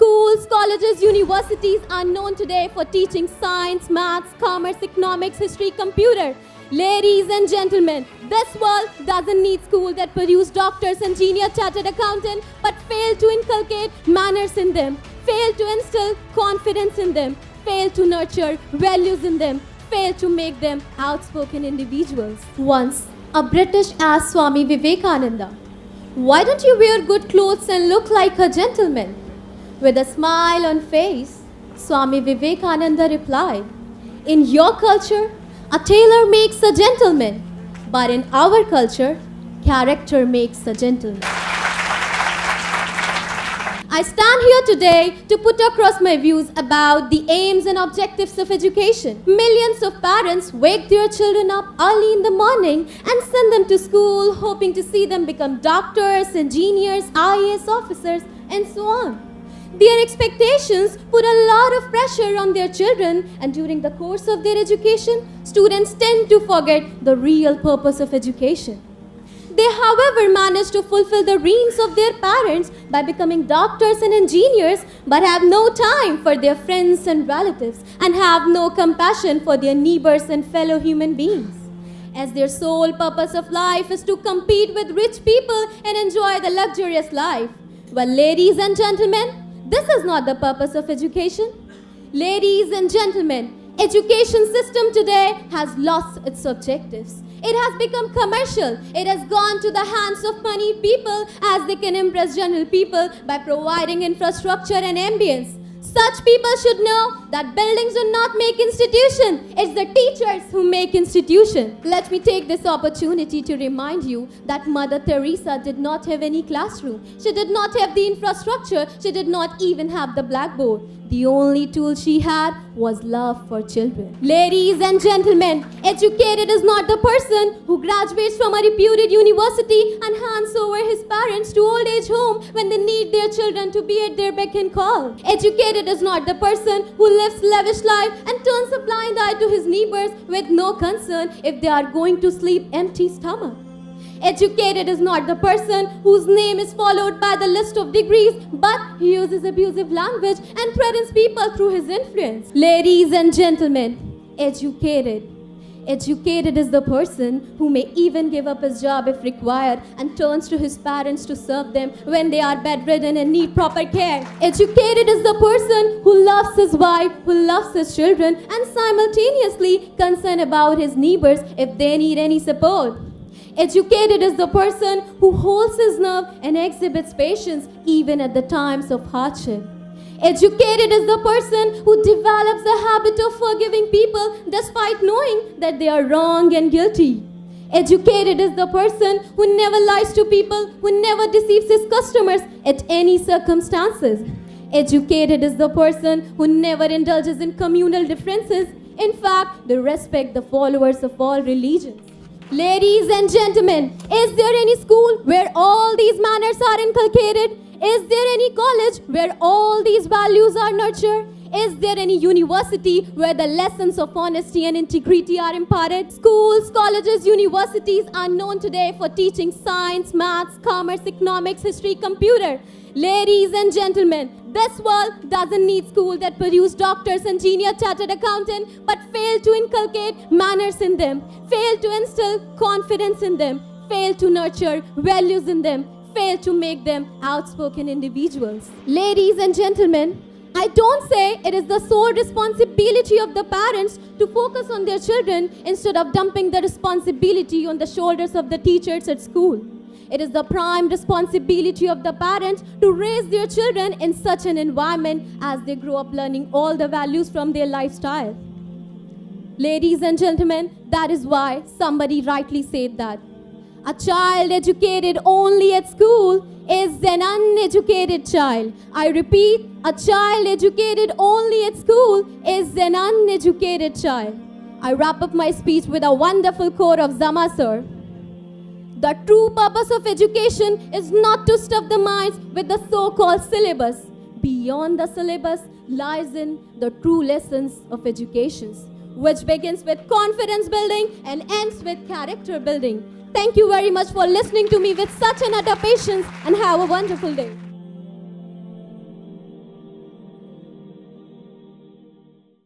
Schools, colleges, universities are known today for teaching science, maths, commerce, economics, history, computer. Ladies and gentlemen, this world doesn't need schools that produce doctors, engineers, chartered accountants, but fail to inculcate manners in them, fail to instill confidence in them, fail to nurture values in them, fail to make them outspoken individuals. Once, a British asked Swami Vivekananda, "Why don't you wear good clothes and look like a gentleman?" With a smile on face, Swami Vivekananda replied, "In your culture, a tailor makes a gentleman, but in our culture, character makes a gentleman." I stand here today to put across my views about the aims and objectives of education. Millions of parents wake their children up early in the morning and send them to school, hoping to see them become doctors, engineers, IAS officers, and so on. Their expectations put a lot of pressure on their children, and during the course of their education, students tend to forget the real purpose of education. They, however, manage to fulfill the dreams of their parents by becoming doctors and engineers, but have no time for their friends and relatives, and have no compassion for their neighbors and fellow human beings. As their sole purpose of life is to compete with rich people and enjoy the luxurious life. Well, ladies and gentlemen, this is not the purpose of education. Ladies and gentlemen, education system today has lost its objectives. It has become commercial. It has gone to the hands of money people as they can impress general people by providing infrastructure and ambience. Such people should know that buildings do not make institution. It's the teachers who make institution. Let me take this opportunity to remind you that Mother Teresa did not have any classroom. She did not have the infrastructure. She did not even have the blackboard. The only tool she had was love for children. Ladies and gentlemen, educated is not the person who graduates from a reputed university and hands over his parents to old age home when they need their children to be at their beck and call. Educated is not the person who lives lavish life and turns a blind eye to his neighbors with no concern if they are going to sleep empty stomach. Educated is not the person whose name is followed by the list of degrees, but he uses abusive language and threatens people through his influence. Ladies and gentlemen, educated is the person who may even give up his job if required and turns to his parents to serve them when they are bedridden and need proper care. Educated is the person who loves his wife, who loves his children, and simultaneously concerned about his neighbors if they need any support. Educated is the person who holds his nerve and exhibits patience even at the times of hardship. Educated is the person who develops the habit of forgiving people despite knowing that they are wrong and guilty. Educated is the person who never lies to people, who never deceives his customers at any circumstances. Educated is the person who never indulges in communal differences. In fact, they respect the followers of all religions. Ladies and gentlemen, is there any school where all these manners are inculcated? Is there any college where all these values are nurtured? Is there any university where the lessons of honesty and integrity are imparted? Schools, colleges, universities are known today for teaching science, maths, commerce, economics, history, computer. Ladies and gentlemen, this world doesn't need schools that produce doctors, engineers, chartered accountants, but fail to inculcate manners in them, fail to instill confidence in them, fail to nurture values in them, fail to make them outspoken individuals. Ladies and gentlemen, I don't say it is the sole responsibility of the parents to focus on their children instead of dumping the responsibility on the shoulders of the teachers at school. It is the prime responsibility of the parents to raise their children in such an environment as they grow up learning all the values from their lifestyle. Ladies and gentlemen, that is why somebody rightly said that a child educated only at school is an uneducated child. I repeat, a child educated only at school is an uneducated child. I wrap up my speech with a wonderful quote of Zama sir. The true purpose of education is not to stuff the minds with the so-called syllabus. Beyond the syllabus lies in the true lessons of education, which begins with confidence building and ends with character building. Thank you very much for listening to me with such an utter patience, and have a wonderful day.